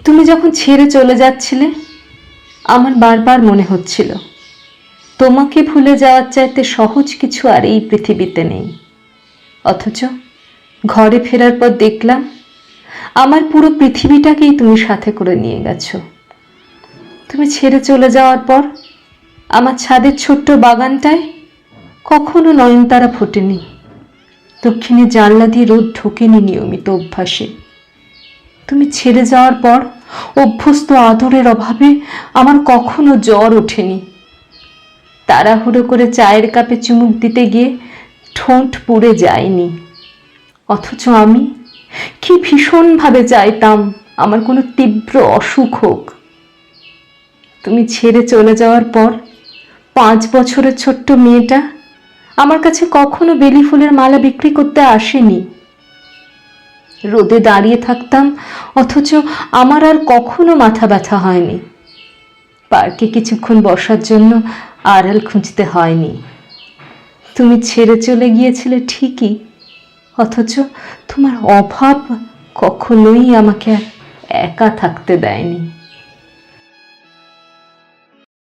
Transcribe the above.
তুমি যখন ছেড়ে চলে যাচ্ছিলে, আমার বারবার মনে হচ্ছিল তোমাকে ভুলে যাওয়ার চাইতে সহজ কিছু আর এই পৃথিবীতে নেই। অথচ ঘরে ফেরার পর দেখলাম আমার পুরো পৃথিবীটাকেই তুমি সাথে করে নিয়ে গেছো। তুমি ছেড়ে চলে যাওয়ার পর আমার ছাদের ছোট্ট বাগানটায় কখনো নয়নতারা ফোটেনি, দক্ষিণে জানলা দিয়ে রোদ ঢোকেনি নিয়মিত অভ্যাসে। তুমি ছেড়ে যাওয়ার পর অভ্যস্ত আদরের অভাবে আমার কখনো জ্বর ওঠেনি, তাড়াহুড়ো করে চায়ের কাপে চুমুক দিতে গিয়ে ঠোঁট পুড়ে যায়নি। অথচ আমি কি ভীষণভাবে চাইতাম আমার কোনো তীব্র অসুখ হোক। তুমি ছেড়ে চলে যাওয়ার পর 5 বছরের ছোট্ট মেয়েটা আমার কাছে কখনো বেলি ফুলের মালা বিক্রি করতে আসেনি। রোদে দাঁড়িয়ে থাকতাম, অথচ আমার আর কখনো মাথা ব্যথা হয়নি। পার্কে কিছুক্ষণ বসার জন্য আড়াল খুঁজতে হয়নি। তুমি ছেড়ে চলে গিয়েছিলে ঠিকই, অথচ তোমার অভাব কখনোই আমাকে একা থাকতে দেয়নি।